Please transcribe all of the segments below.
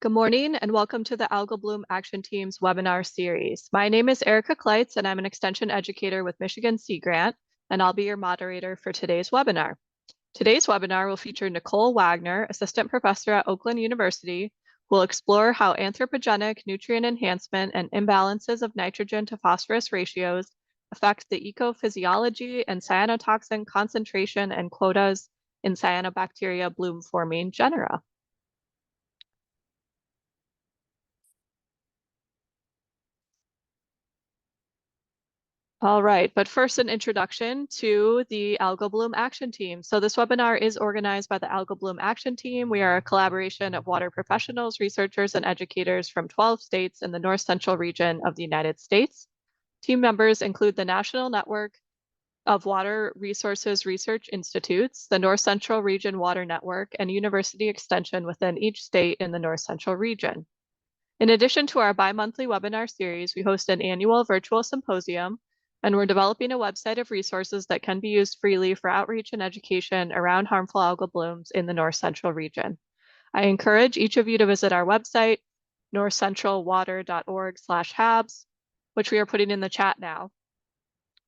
Good morning and welcome to the Algal Bloom Action Team's webinar series. My name is Erica Kleitz and I'm an extension educator with Michigan Sea Grant, and I'll be your moderator for today's webinar. Today's webinar will feature Nicole Wagner, assistant professor at Oakland University, who will explore how anthropogenic nutrient enhancement and imbalances of nitrogen to phosphorus ratios affect the ecophysiology and cyanotoxin concentration and quotas in cyanobacteria bloom-forming genera. All right, but first an introduction to the Algal Bloom Action Team. So this webinar is organized by the Algal Bloom Action Team. We are a collaboration of water professionals, researchers, and educators from 12 states in the North Central region of the United States. Team members include the National Network of Water Resources Research Institutes, the North Central Region Water Network, and University Extension within each state in the North Central region. In addition to our bi-monthly webinar series, we host an annual virtual symposium, and we're developing a website of resources that can be used freely for outreach and education around harmful algal blooms in the North Central region. I encourage each of you to visit our website, northcentralwater.org/HABs, which we are putting in the chat now.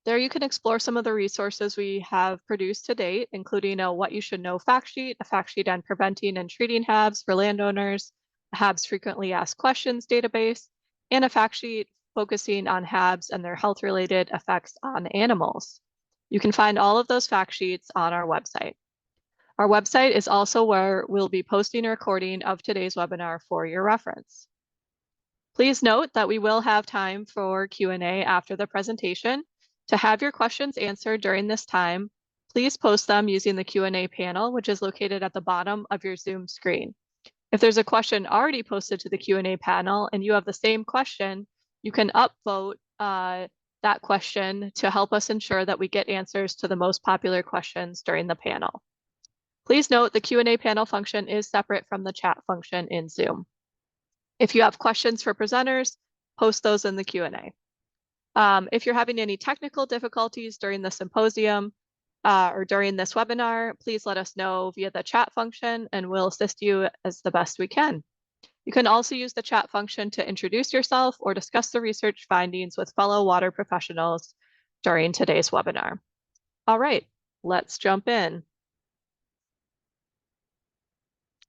There you can explore some of the resources we have produced to date, including a What You Should Know fact sheet, a fact sheet on preventing and treating HABs for landowners, a HABs frequently asked questions database, and a fact sheet focusing on HABs and their health-related effects on animals. You can find all of those fact sheets on our website. Our website is also where we'll be posting a recording of today's webinar for your reference. Please note that we will have time for Q&A after the presentation. To have your questions answered during this time, please post them using the Q&A panel, which is located at the bottom of your Zoom screen. If there's a question already posted to the Q&A panel and you have the same question, you can upvote that question to help us ensure that we get answers to the most popular questions during the panel. Please note the Q&A panel function is separate from the chat function in Zoom. If you have questions for presenters, post those in the Q&A. If you're having any technical difficulties during the symposium or during this webinar, please let us know via the chat function and we'll assist you as the best we can. You can also use the chat function to introduce yourself or discuss the research findings with fellow water professionals during today's webinar. All right, let's jump in.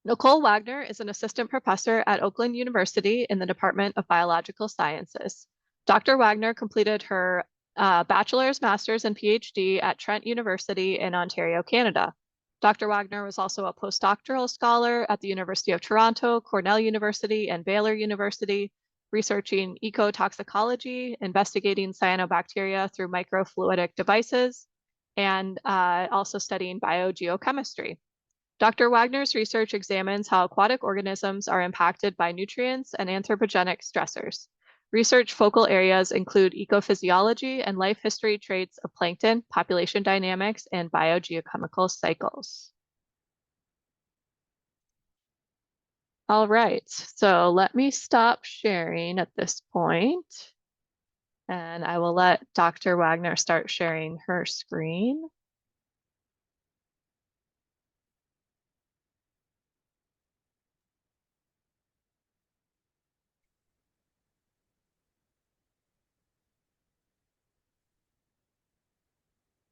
Nicole Wagner is an assistant professor at Oakland University in the Department of Biological Sciences. Dr. Wagner completed her bachelor's, master's, and PhD at Trent University in Ontario, Canada. Dr. Wagner was also a postdoctoral scholar at the University of Toronto, Cornell University, and Baylor University, researching ecotoxicology, investigating cyanobacteria through microfluidic devices, and also studying biogeochemistry. Dr. Wagner's research examines how aquatic organisms are impacted by nutrients and anthropogenic stressors. Research focal areas include ecophysiology and life history traits of plankton, population dynamics, and biogeochemical cycles. All right, so let me stop sharing at this point, and I will let Dr. Wagner start sharing her screen.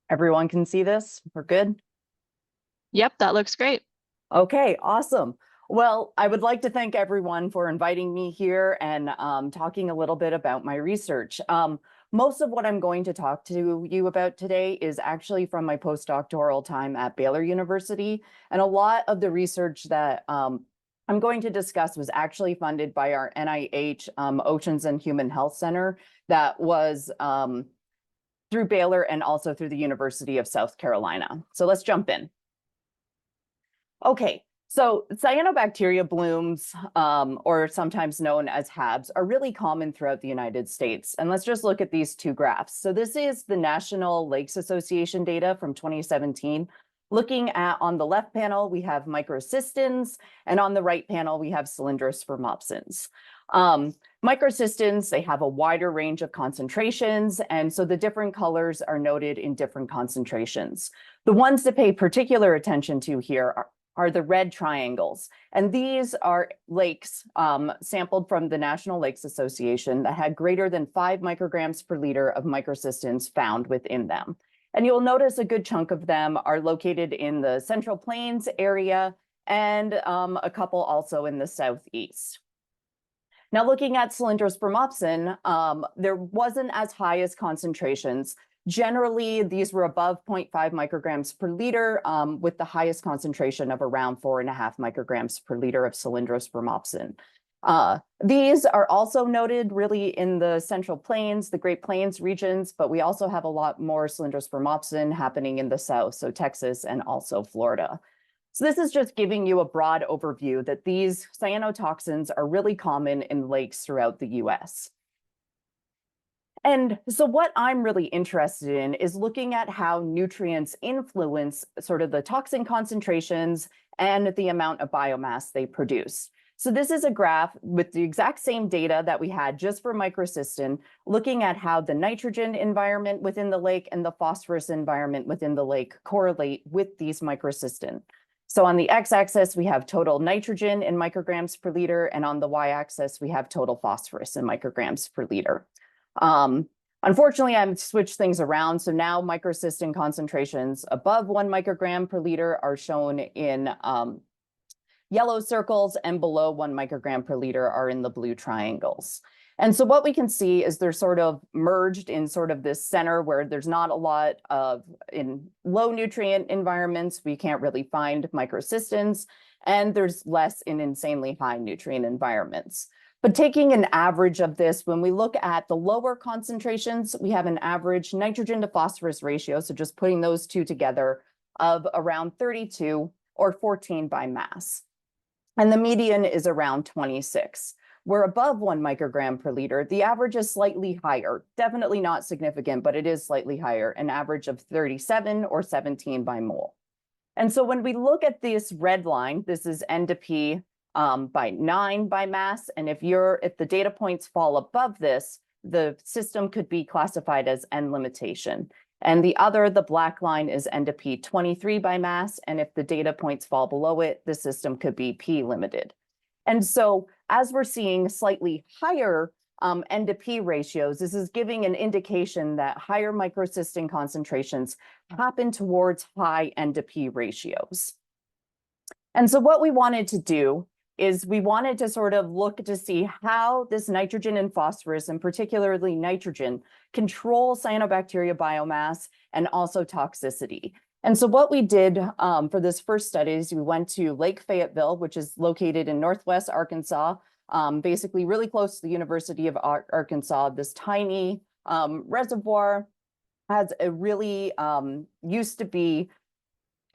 Everyone can see this? We're good? Yep, that looks great. Okay, awesome. Well, I would like to thank everyone for inviting me here and talking a little bit about my research. Most of what I'm going to talk to you about today is actually from my postdoctoral time at Baylor University. And a lot of the research that I'm going to discuss was actually funded by our NIH Oceans and Human Health Center that was through Baylor and also through the University of South Carolina. So let's jump in. Okay, so cyanobacteria blooms, or sometimes known as HABs, are really common throughout the United States. And let's just look at these two graphs. So this is the National Lakes Association data from 2017. Looking at, on the left panel, we have microcystins, and on the right panel, we have cylindrous spermopsins. Microcystins, they have a wider range of concentrations, and so the different colors are noted in different concentrations. The ones to pay particular attention to here are the red triangles. And these are lakes sampled from the National Lakes Association that had greater than 5 micrograms per liter of microcystins found within them. And you'll notice a good chunk of them are located in the Central Plains area and a couple also in the Southeast. Now, looking at cylindrospermopsin, there wasn't as high as concentrations. Generally, these were above 0.5 micrograms per liter, with the highest concentration of around 4.5 micrograms per liter of cylindrospermopsin. These are also noted really in the Central Plains, the Great Plains regions, but we also have a lot more cylindrospermopsin happening in the South, so Texas and also Florida. So this is just giving you a broad overview that these cyanotoxins are really common in lakes throughout the US. And so what I'm really interested in is looking at how nutrients influence sort of the toxin concentrations and the amount of biomass they produce. So this is a graph with the exact same data that we had just for microcystin, looking at how the nitrogen environment within the lake and the phosphorus environment within the lake correlate with these microcystin. So on the x-axis, we have total nitrogen in micrograms per liter, and on the y-axis, we have total phosphorus in micrograms per liter. Unfortunately, I've switched things around. So now microcystin concentrations above 1 microgram per liter are shown in yellow circles, and below 1 microgram per liter are in the blue triangles. And so what we can see is they're sort of merged in sort of this center where there's not a lot of, in low nutrient environments, we can't really find microcystins, and there's less in insanely high nutrient environments. But taking an average of this, when we look at the lower concentrations, we have an average nitrogen to phosphorus ratio, so just putting those two together, of around 32 or 14 by mass. And the median is around 26. We're above 1 microgram per liter. The average is slightly higher, definitely not significant, but it is slightly higher, an average of 37 or 17 by mole. And so when we look at this red line, this is N to P by 9 by mass. And if the data points fall above this, the system could be classified as N limitation. And the black line is N to P 23 by mass. And if the data points fall below it, the system could be P limited. And so as we're seeing slightly higher N to P ratios, this is giving an indication that higher microcystin concentrations happen towards high N to P ratios. And so what we wanted to do is we wanted to sort of look to see how this nitrogen and phosphorus, and particularly nitrogen, control cyanobacteria biomass and also toxicity. And so what we did for this first study is we went to Lake Fayetteville, which is located in Northwest Arkansas, basically really close to the University of Arkansas. This tiny reservoir has a really used to be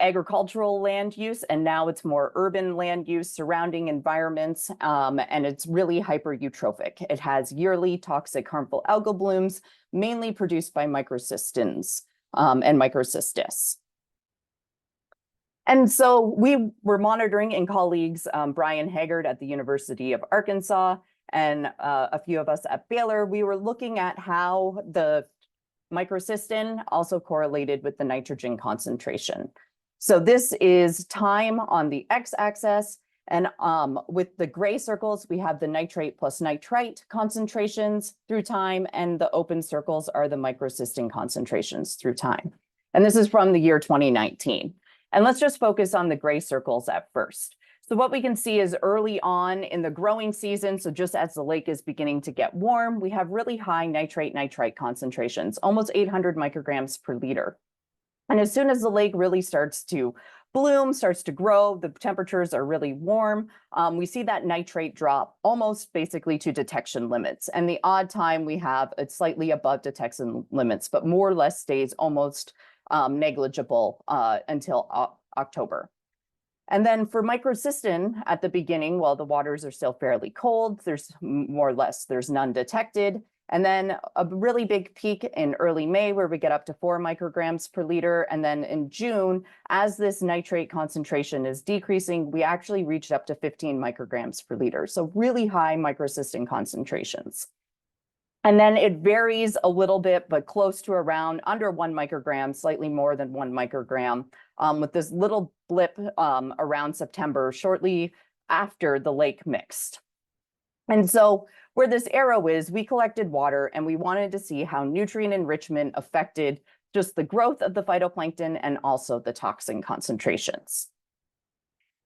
agricultural land use, and now it's more urban land use, surrounding environments, and it's really hyper-eutrophic. It has yearly toxic harmful algal blooms, mainly produced by microcystins and microcystis. And so we were monitoring, and colleagues, Brian Haggard at the University of Arkansas and a few of us at Baylor, we were looking at how the microcystin also correlated with the nitrogen concentration. So this is time on the x-axis, and with the gray circles, we have the nitrate plus nitrite concentrations through time, and the open circles are the microcystin concentrations through time. And this is from the year 2019. And let's just focus on the gray circles at first. So what we can see is early on in the growing season, so just as the lake is beginning to get warm, we have really high nitrate-nitrite concentrations, almost 800 micrograms per liter. And as soon as the lake really starts to bloom, starts to grow, the temperatures are really warm, we see that nitrate drop almost basically to detection limits. And the odd time we have it's slightly above detection limits, but more or less stays almost negligible until October. And then for microcystin at the beginning, while the waters are still fairly cold, there's more or less, there's none detected. And then a really big peak in early May where we get up to 4 micrograms per liter. And then in June, as this nitrate concentration is decreasing, we actually reached up to 15 micrograms per liter. So really high microcystin concentrations. And then it varies a little bit, but close to around under 1 microgram, slightly more than 1 microgram, with this little blip around September, shortly after the lake mixed. And so where this arrow is, we collected water and we wanted to see how nutrient enrichment affected just the growth of the phytoplankton and also the toxin concentrations.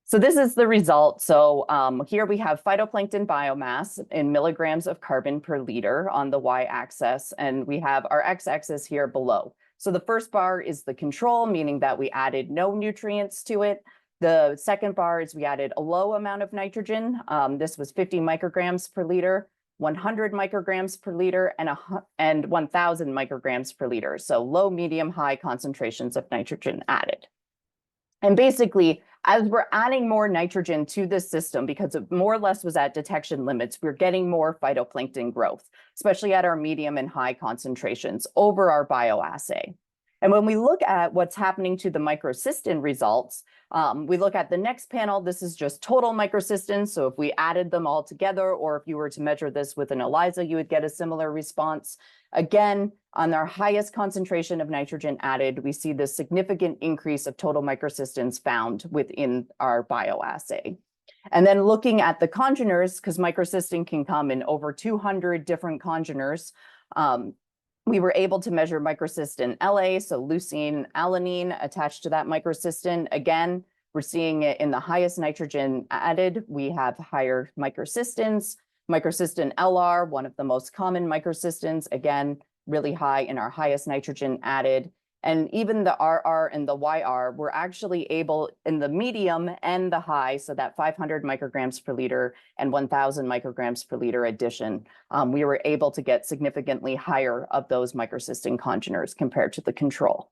So this is the result. So here we have phytoplankton biomass in milligrams of carbon per liter on the y-axis, and we have our x-axis here below. So the first bar is the control, meaning that we added no nutrients to it. The second bar is we added a low amount of nitrogen. This was 50 micrograms per liter, 100 micrograms per liter, and 1,000 micrograms per liter. So low, medium, high concentrations of nitrogen added. And basically, as we're adding more nitrogen to this system, because it more or less was at detection limits, we're getting more phytoplankton growth, especially at our medium and high concentrations over our bioassay. And when we look at what's happening to the microcystin results, we look at the next panel. This is just total microcystin. So if we added them all together, or if you were to measure this with an ELISA, you would get a similar response. Again, on our highest concentration of nitrogen added, we see this significant increase of total microcystins found within our bioassay. And then looking at the congeners, because microcystin can come in over 200 different congeners, we were able to measure microcystin LA, so leucine, alanine attached to that microcystin. Again, we're seeing it in the highest nitrogen added. We have higher microcystins. Microcystin LR, one of the most common microcystins, again, really high in our highest nitrogen added. And even the RR and the YR were actually able in the medium and the high, so that 500 micrograms per liter and 1,000 micrograms per liter addition, we were able to get significantly higher of those microcystin congeners compared to the control.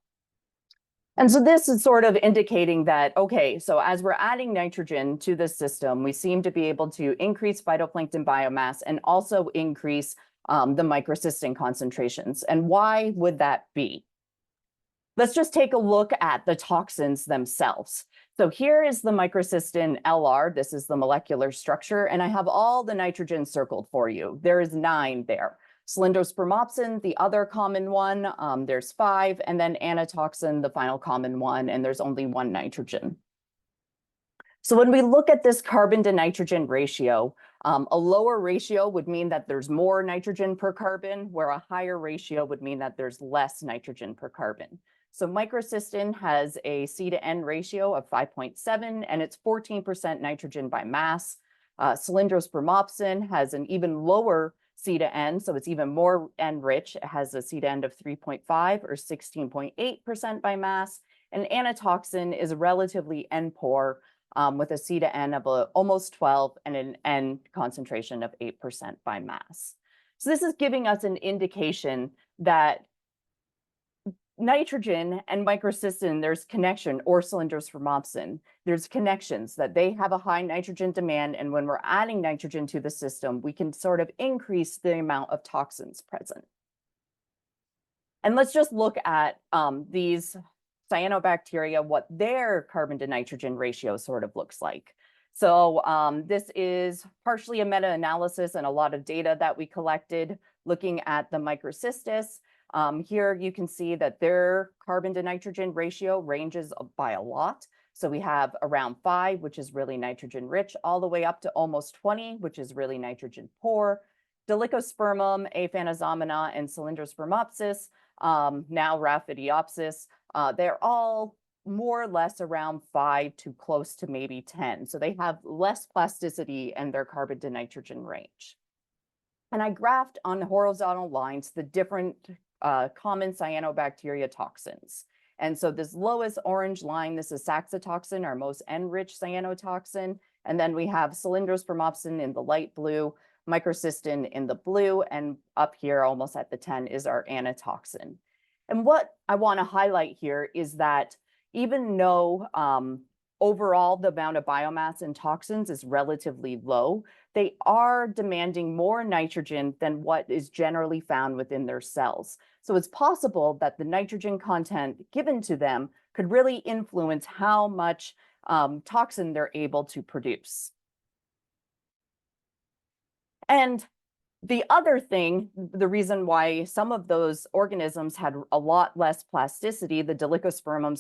And so this is sort of indicating that, okay, so as we're adding nitrogen to the system, we seem to be able to increase phytoplankton biomass and also increase the microcystin concentrations. And why would that be? Let's just take a look at the toxins themselves. So here is the microcystin LR. This is the molecular structure, and I have all the nitrogen circled for you. There is 9 there. Cylindrospermopsin, the other common one, there's 5, and then anatoxin, the final common one, and there's only 1 nitrogen. So when we look at this carbon to nitrogen ratio, a lower ratio would mean that there's more nitrogen per carbon, where a higher ratio would mean that there's less nitrogen per carbon. So microcystin has a C to N ratio of 5.7, and it's 14% nitrogen by mass. Cylindrospermopsin has an even lower C to N, so it's even more N-rich. It has a C to N of 3.5 or 16.8% by mass. And anatoxin is relatively N-poor with a C to N of almost 12 and an N concentration of 8% by mass. So this is giving us an indication that nitrogen and microcystin, there's connection, or cylindrospermopsin, there's connections that they have a high nitrogen demand, and when we're adding nitrogen to the system, we can sort of increase the amount of toxins present. And let's just look at these cyanobacteria, what their carbon to nitrogen ratio sort of looks like. So this is partially a meta-analysis and a lot of data that we collected looking at the microcystis. Here you can see that their carbon to nitrogen ratio ranges by a lot. So we have around 5, which is really nitrogen rich, all the way up to almost 20, which is really nitrogen poor. Dolichospermum, Aphanosomena, and Cylindrospermopsis, now Raphidiopsis, they're all more or less around 5 to close to maybe 10. So they have less plasticity in their carbon to nitrogen range. And I graphed on horizontal lines the different common cyanobacteria toxins. And so this lowest orange line, this is saxitoxin, our most N-rich cyanotoxin. And then we have cylindrospermopsin in the light blue, microcystin in the blue, and up here almost at the 10 is our anatoxin. And what I want to highlight here is that even though overall the amount of biomass and toxins is relatively low, they are demanding more nitrogen than what is generally found within their cells. So it's possible that the nitrogen content given to them could really influence how much toxin they're able to produce. And The other thing, the reason why some of those organisms had a lot less plasticity, the Dolichospermum,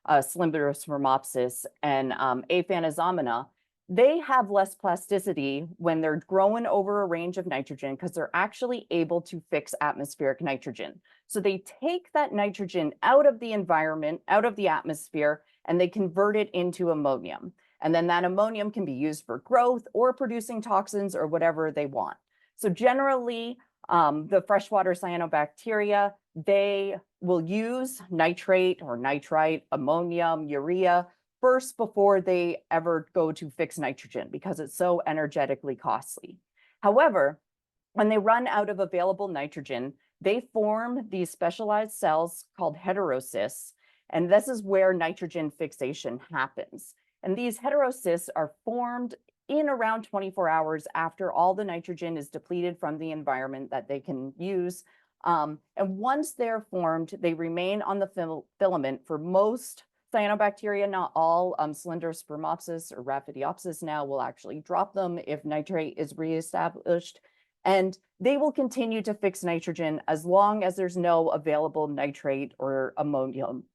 Cylindrospermopsis, and Aphanosomnia, they have less plasticity when they're growing over a range of nitrogen because they're actually able to fix atmospheric nitrogen. So they take that nitrogen out of the environment, out of the atmosphere, and they convert it into ammonium. And then that ammonium can be used for growth or producing toxins or whatever they want. So generally, the freshwater cyanobacteria, they will use nitrate or nitrite, ammonium, urea first before they ever go to fix nitrogen because it's so energetically costly. However, when they run out of available nitrogen, they form these specialized cells called heterocysts, and this is where nitrogen fixation happens. And these heterocysts are formed in around 24 hours after all the nitrogen is depleted from the environment that they can use. And once they're formed, they remain on the filament for most cyanobacteria, not all. Cylindrospermopsis or Raphidiopsis now will actually drop them if nitrate is reestablished. And they will continue to fix nitrogen as long as there's no available nitrate or ammonium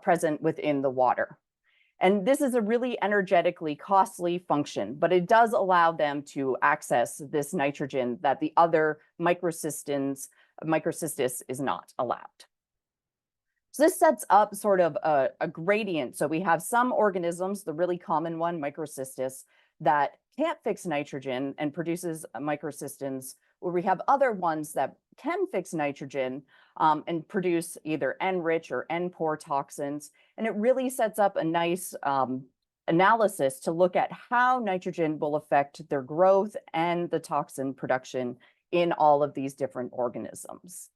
present within the water. And this is a really energetically costly function, but it does allow them to access this nitrogen that the other Microcystis is not allowed. So this sets up sort of a gradient. So we have some organisms, the really common one, Microcystis, that can't fix nitrogen and produces microcystins, where we have other ones that can fix nitrogen and produce either N-rich or N-poor toxins. And it really sets up a nice analysis to look at how nitrogen will affect their growth and the toxin production in all of these different organisms.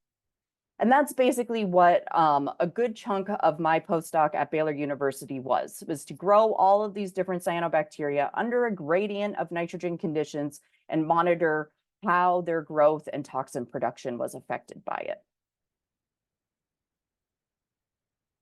And that's basically what a good chunk of my postdoc at Baylor University was to grow all of these different cyanobacteria under a gradient of nitrogen conditions and monitor how their growth and toxin production was affected by it.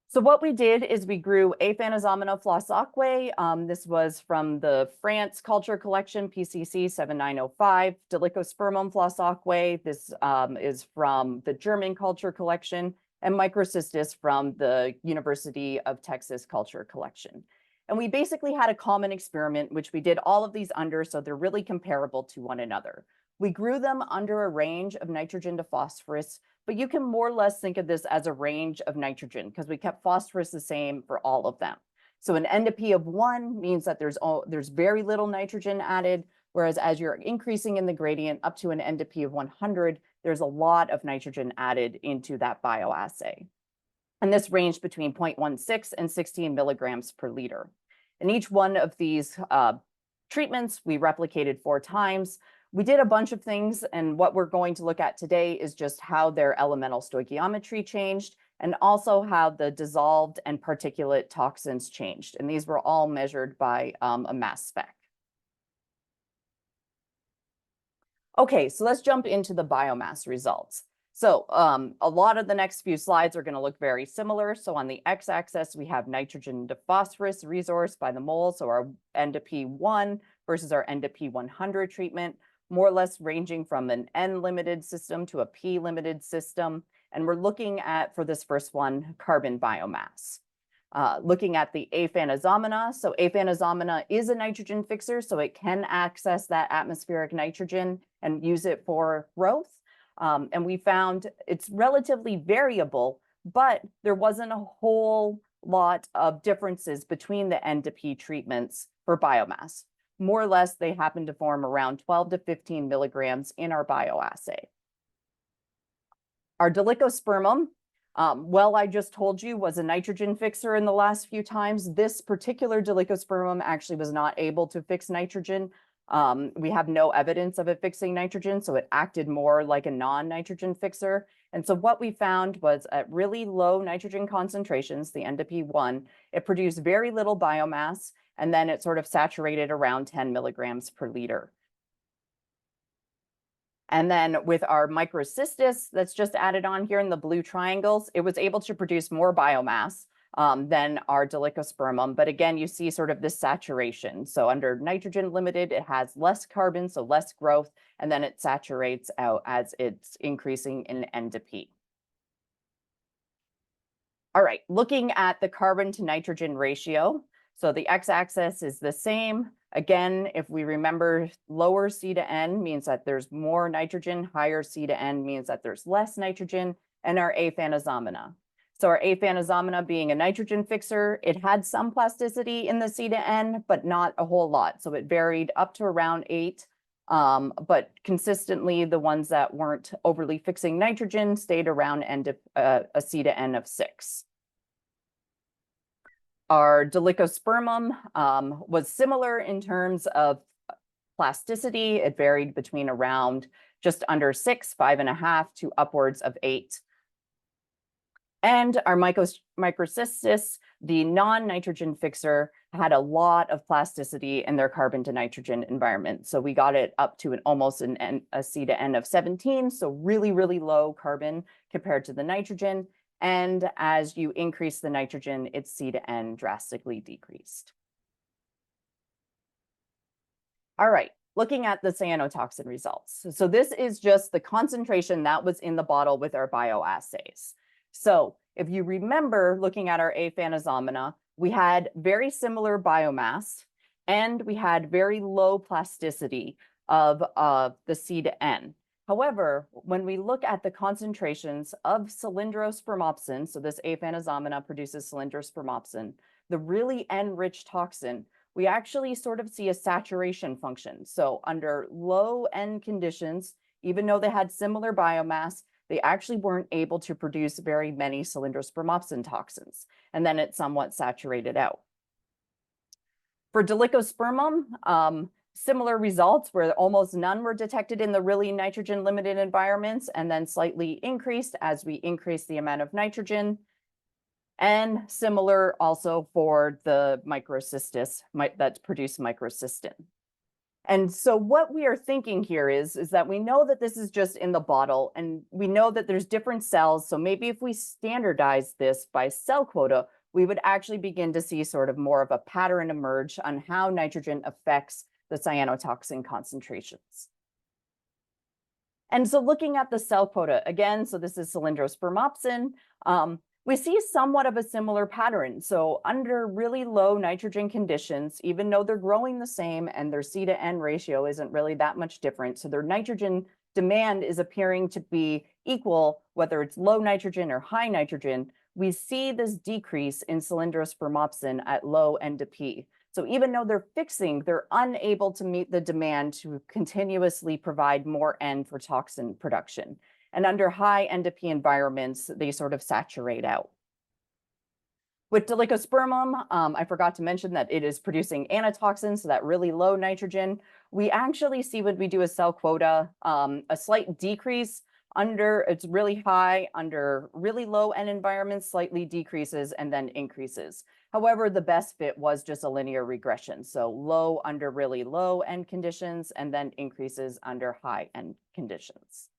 So what we did is we grew Aphanosomnia flossaqua. This was from the France culture collection, PCC 7905. Dolichospermum flossaqua. This is from the German culture collection, and Microcystis from the University of Texas culture collection. And we basically had a common experiment, which we did all of these under, so they're really comparable to one another. We grew them under a range of nitrogen to phosphorus, but you can more or less think of this as a range of nitrogen because we kept phosphorus the same for all of them. So an NDP of 1 means that there's very little nitrogen added, whereas as you're increasing in the gradient up to an NDP of 100, there's a lot of nitrogen added into that bioassay. And this ranged between 0.16 and 16 milligrams per liter. In each one of these treatments, we replicated 4 times. We did a bunch of things, and what we're going to look at today is just how their elemental stoichiometry changed and also how the dissolved and particulate toxins changed. And these were all measured by a mass spec. Okay, so let's jump into the biomass results. So a lot of the next few slides are going to look very similar. So on the x-axis, we have nitrogen to phosphorus resource by the mole. So our NDP 1 versus our NDP 100 treatment, more or less ranging from an N-limited system to a P-limited system. And we're looking at, for this first one, carbon biomass. Looking at the Aphanosomnia. So Aphanosomnia is a nitrogen fixer, so it can access that atmospheric nitrogen and use it for growth. And we found it's relatively variable, but there wasn't a whole lot of differences between the N to P treatments for biomass. More or less, they happen to form around 12 to 15 milligrams in our bioassay. Our Dolichospermum, well, I just told you, was a nitrogen fixer in the last few times. This particular Dolichospermum actually was not able to fix nitrogen. We have no evidence of it fixing nitrogen, so it acted more like a non-nitrogen fixer. And so what we found was at really low nitrogen concentrations, the NDP1, it produced very little biomass, and then it sort of saturated around 10 milligrams per liter. And then with our Microcystis that's just added on here in the blue triangles, it was able to produce more biomass, than our Dolichospermum. But again, you see sort of this saturation. So under nitrogen limited, it has less carbon, so less growth, and then it saturates out as it's increasing in N to P. All right, looking at the carbon to nitrogen ratio. So the x-axis is the same. Again, if we remember, lower C to N means that there's more nitrogen, higher C to N means that there's less nitrogen, and our aphanosomena. So our aphanosomena being a nitrogen fixer, it had some plasticity in the C to N, but not a whole lot. So it varied up to around 8, but consistently the ones that weren't overly fixing nitrogen stayed around a C to N of 6. Our Dolichospermum was similar in terms of plasticity. It varied between around just under 6, 5.5 to upwards of 8. And our Microcystis, the non-nitrogen fixer, had a lot of plasticity in their carbon to nitrogen environment. So we got it up to almost a C to N of 17, so really, really low carbon compared to the nitrogen. And as you increase the nitrogen, its C to N drastically decreased. All right, looking at the cyanotoxin results. So this is just the concentration that was in the bottle with our bioassays. So if you remember looking at our aphanosomena, we had very similar biomass and we had very low plasticity of the C to N. However, when we look at the concentrations of cylindrospermopsin, so this aphanosomena produces cylindrospermopsin, the really N-rich toxin, we actually sort of see a saturation function. So under low N conditions, even though they had similar biomass, they actually weren't able to produce very many cylindrospermopsin toxins, and then it somewhat saturated out. For Dolichospermum, similar results where almost none were detected in the really nitrogen limited environments and then slightly increased as we increase the amount of nitrogen. And similar also for the Microcystis that produce microcystin. And so what we are thinking here is that we know that this is just in the bottle and we know that there's different cells. So maybe if we standardize this by cell quota, we would actually begin to see sort of more of a pattern emerge on how nitrogen affects the cyanotoxin concentrations. And so looking at the cell quota again, so this is cylindrospermopsin, we see somewhat of a similar pattern. So under really low nitrogen conditions, even though they're growing the same and their C to N ratio isn't really that much different, so their nitrogen demand is appearing to be equal, whether it's low nitrogen or high nitrogen, we see this decrease in cylindrospermopsin at low N to P. So even though they're fixing, they're unable to meet the demand to continuously provide more N for toxin production. And under high N to P environments, they sort of saturate out. With Dolichospermum, I forgot to mention that it is producing anatoxin, so that really low nitrogen. We actually see when we do a cell quota, a slight decrease under, it's really high, under really low N environments, slightly decreases and then increases. However, the best fit was just a linear regression. So low under really low N conditions and then increases under high N conditions.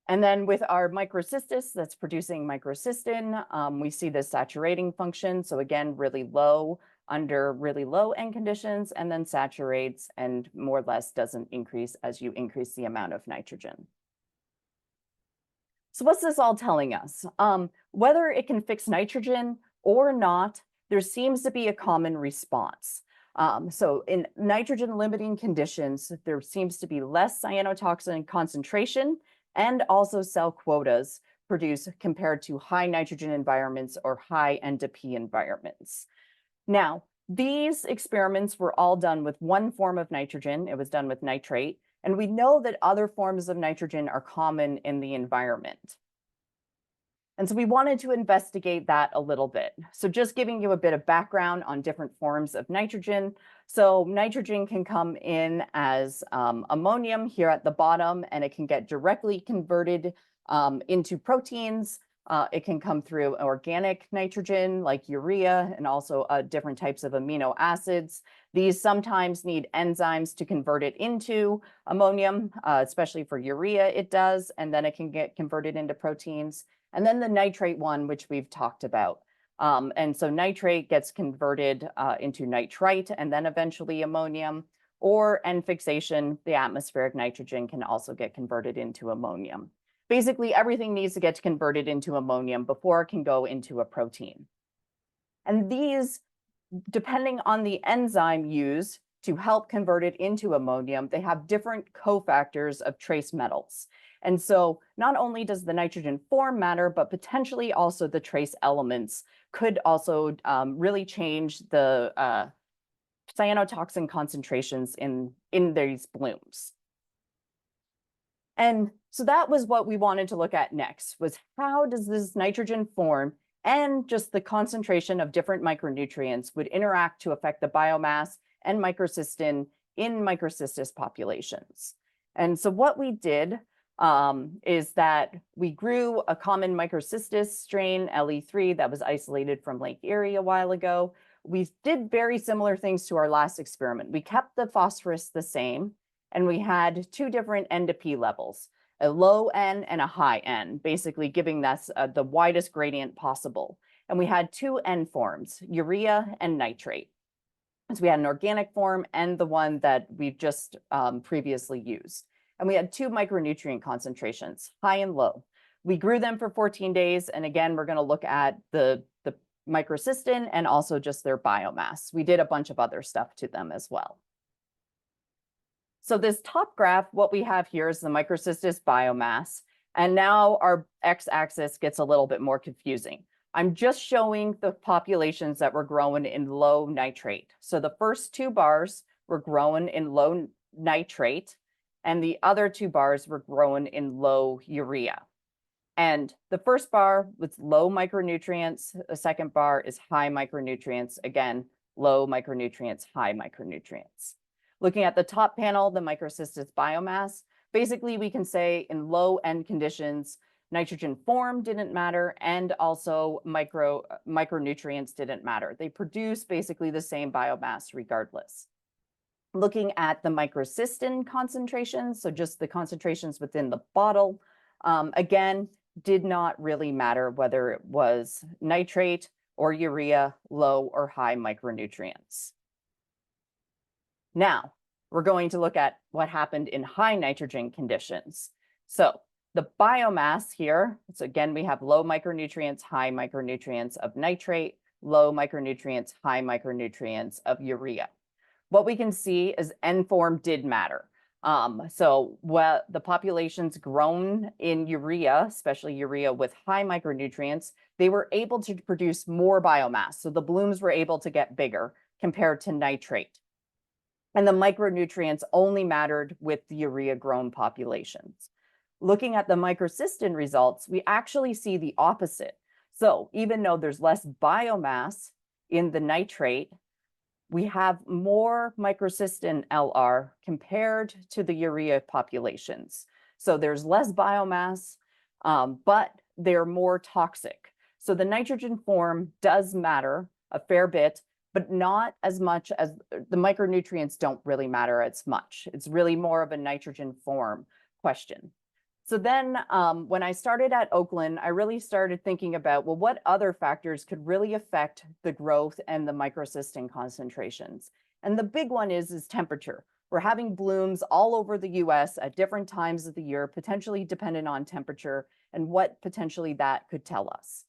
And then with our Microcystis that's producing microcystin, we see this saturating function. So again, really low under really low N conditions and then saturates and more or less doesn't increase as you increase the amount of nitrogen. So what's this all telling us? Whether it can fix nitrogen or not, there seems to be a common response. So in nitrogen limiting conditions, there seems to be less cyanotoxin concentration and also cell quotas produced compared to high nitrogen environments or high N to P environments. Now, these experiments were all done with one form of nitrogen. It was done with nitrate. And we know that other forms of nitrogen are common in the environment. And so we wanted to investigate that a little bit. So just giving you a bit of background on different forms of nitrogen. So nitrogen can come in as ammonium here at the bottom, and it can get directly converted into proteins. It can come through organic nitrogen like urea and also different types of amino acids. These sometimes need enzymes to convert it into ammonium, especially for urea it does, and then it can get converted into proteins. And then the nitrate one, which we've talked about. And so nitrate gets converted into nitrite and then eventually ammonium, or N fixation, the atmospheric nitrogen can also get converted into ammonium. Basically, everything needs to get converted into ammonium before it can go into a protein. And these, depending on the enzyme used to help convert it into ammonium, they have different cofactors of trace metals. And so not only does the nitrogen form matter, but potentially also the trace elements could also really change the cyanotoxin concentrations in these blooms. And so that was what we wanted to look at next, was how does this nitrogen form and just the concentration of different micronutrients would interact to affect the biomass and microcystin in microcystis populations. And so what we did is that we grew a common microcystis strain, LE3, that was isolated from Lake Erie a while ago. We did very similar things to our last experiment. We kept the phosphorus the same, and we had two different N to P levels, a low N and a high N, basically giving us the widest gradient possible. And we had two N forms, urea and nitrate. So we had an organic form and the one that we've just previously used. And we had two micronutrient concentrations, high and low. We grew them for 14 days. And again, we're going to look at the microcystin and also just their biomass. We did a bunch of other stuff to them as well. So this top graph, what we have here is the microcystis biomass. And now our x-axis gets a little bit more confusing. I'm just showing the populations that were growing in low nitrate. So the first two bars were growing in low nitrate, and the other two bars were growing in low urea. And the first bar was low micronutrients. The second bar is high micronutrients. Again, low micronutrients, high micronutrients. Looking at the top panel, the microcystis biomass, basically we can say in low N conditions, nitrogen form didn't matter, and also micronutrients didn't matter. They produce basically the same biomass regardless. Looking at the microcystin concentrations, so just the concentrations within the bottle, again, did not really matter whether it was nitrate or urea, low or high micronutrients. Now, we're going to look at what happened in high nitrogen conditions. So the biomass here, so again, we have low micronutrients, high micronutrients of nitrate, low micronutrients, high micronutrients of urea. What we can see is N form did matter. So the populations grown in urea, especially urea with high micronutrients, they were able to produce more biomass. So the blooms were able to get bigger compared to nitrate. And the micronutrients only mattered with the urea grown populations. Looking at the microcystin results, we actually see the opposite. So even though there's less biomass in the nitrate, we have more microcystin LR compared to the urea populations. So there's less biomass, but they're more toxic. So the nitrogen form does matter a fair bit, but not as much as the micronutrients don't really matter as much. It's really more of a nitrogen form question. So then when I started at Oakland, I really started thinking about, well, what other factors could really affect the growth and the microcystin concentrations? And the big one is temperature. We're having blooms all over the US at different times of the year, potentially dependent on temperature and what potentially that could tell us.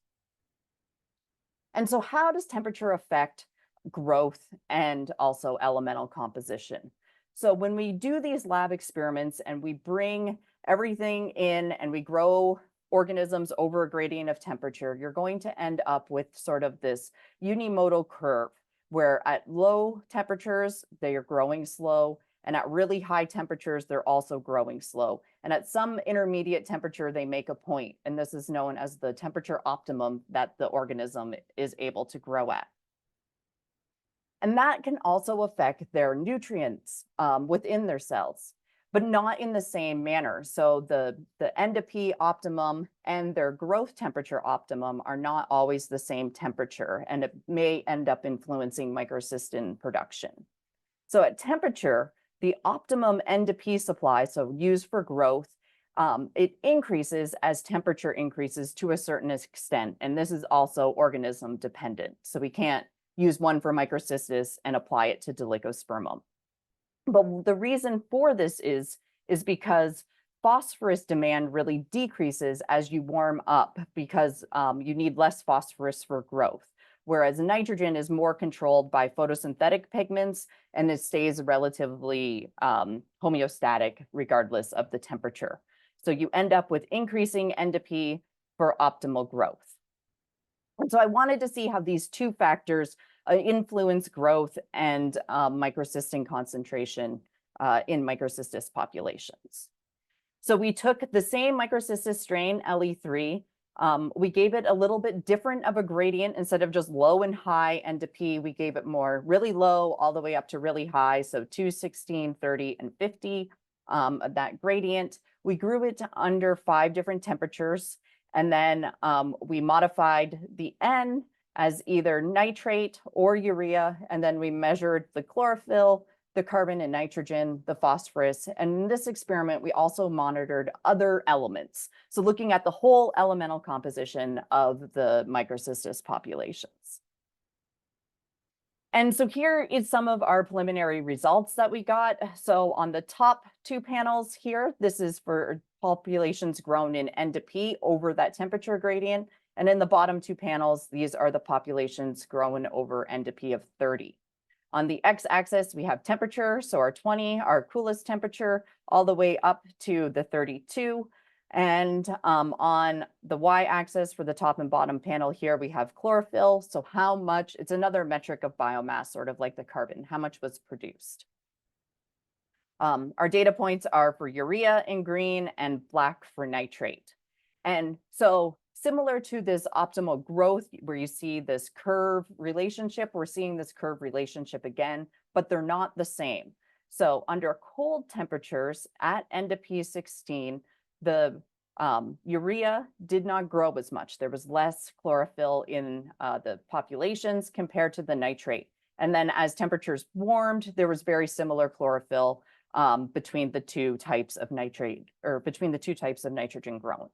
And so how does temperature affect growth and also elemental composition? So when we do these lab experiments and we bring everything in and we grow organisms over a gradient of temperature, you're going to end up with sort of this unimodal curve where at low temperatures, they are growing slow, and at really high temperatures, they're also growing slow. And at some intermediate temperature, they make a point, and this is known as the temperature optimum that the organism is able to grow at. And that can also affect their nutrients within their cells, but not in the same manner. So the N to P optimum and their growth temperature optimum are not always the same temperature, and it may end up influencing microcystin production. So at temperature, the optimum N to P supply, so used for growth, it increases as temperature increases to a certain extent. And this is also organism dependent. So we can't use one for microcystis and apply it to Dolichospermum. But the reason for this is because phosphorus demand really decreases as you warm up because you need less phosphorus for growth, whereas nitrogen is more controlled by photosynthetic pigments and it stays relatively homeostatic regardless of the temperature. So you end up with increasing NDP for optimal growth. And so I wanted to see how these two factors influence growth and microcystin concentration in microcystis populations. So we took the same microcystis strain, LE3. We gave it a little bit different of a gradient. Instead of just low and high NDP, we gave it more really low all the way up to really high. So 2, 16, 30, and 50, that gradient. We grew it to under 5 different temperatures. And then we modified the N as either nitrate or urea. And then we measured the chlorophyll, the carbon and nitrogen, the phosphorus. And in this experiment, we also monitored other elements. So looking at the whole elemental composition of the microcystis populations. And so here is some of our preliminary results that we got. So on the top 2 panels here, this is for populations grown in NDP over that temperature gradient. And in the bottom 2 panels, these are the populations grown over NDP of 30. On the x-axis, we have temperature, so our 20, our coolest temperature, all the way up to the 32. And on the y-axis for the top and bottom panel here, we have chlorophyll. So how much, it's another metric of biomass, sort of like the carbon, how much was produced. Our data points are for urea in green and black for nitrate. And so similar to this optimal growth where you see this curve relationship, we're seeing this curve relationship again, but they're not the same. So under cold temperatures at NDP 16, the urea did not grow as much. There was less chlorophyll in the populations compared to the nitrate. And then as temperatures warmed, there was very similar chlorophyll between the 2 types of nitrate, or between the 2 types of nitrogen grown.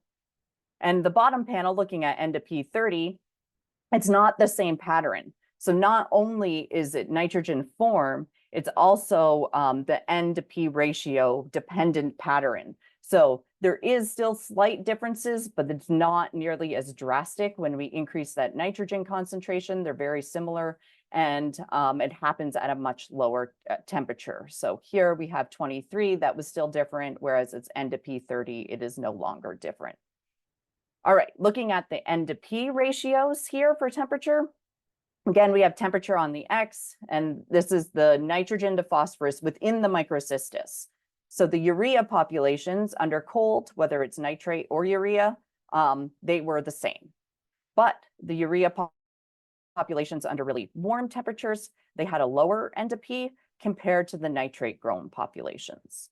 And the bottom panel looking at NDP 30, it's not the same pattern. So not only is it nitrogen form, it's also the N to P ratio dependent pattern. So there is still slight differences, but it's not nearly as drastic when we increase that nitrogen concentration. They're very similar, and it happens at a much lower temperature. So here we have 23, that was still different, whereas it's N to P 30, it is no longer different. All right, looking at the N to P ratios here for temperature. Again, we have temperature on the X, and this is the nitrogen to phosphorus within the microcystis. So the urea populations under cold, whether it's nitrate or urea, they were the same. But the urea populations under really warm temperatures, they had a lower N to P compared to the nitrate grown populations.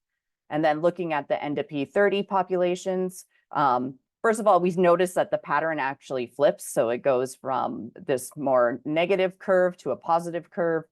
And then looking at the N to P 30 populations, first of all, we noticed that the pattern actually flips. So it goes from this more negative curve to a positive curve,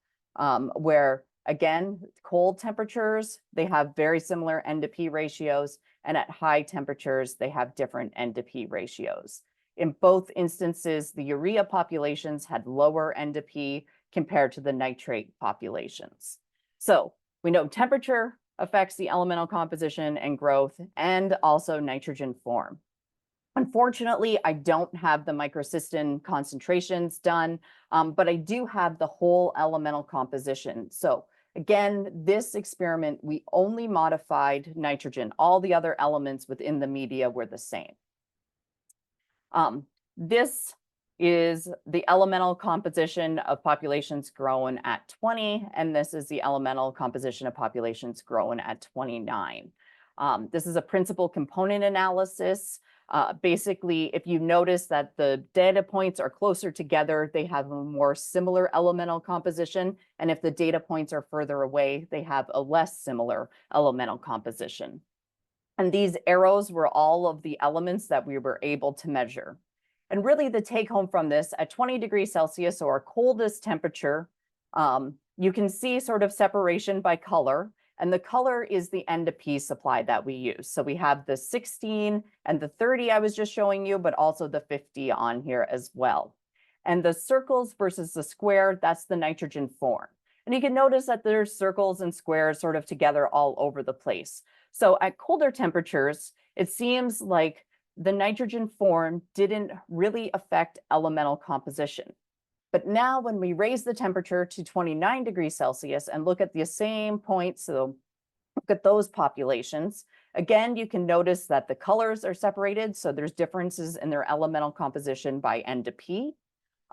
where again, cold temperatures, they have very similar N to P ratios, and at high temperatures, they have different N to P ratios. In both instances, the urea populations had lower N to P compared to the nitrate populations. So we know temperature affects the elemental composition and growth, and also nitrogen form. Unfortunately, I don't have the microcystin concentrations done, but I do have the whole elemental composition. So again, this experiment, we only modified nitrogen. All the other elements within the media were the same. This is the elemental composition of populations grown at 20, and this is the elemental composition of populations grown at 29. This is a principal component analysis. Basically, if you notice that the data points are closer together, they have a more similar elemental composition. And if the data points are further away, they have a less similar elemental composition. And these arrows were all of the elements that we were able to measure. And really the take home from this, at 20 degrees Celsius, or our coldest temperature, you can see sort of separation by color. And the color is the N to P supply that we use. So we have the 16 and the 30 I was just showing you, but also the 50 on here as well. And the circles versus the square, that's the nitrogen form. And you can notice that there's circles and squares sort of together all over the place. So at colder temperatures, it seems like the nitrogen form didn't really affect elemental composition. But now when we raise the temperature to 29 degrees Celsius and look at the same points, so look at those populations, again, you can notice that the colors are separated. So there's differences in their elemental composition by N to P.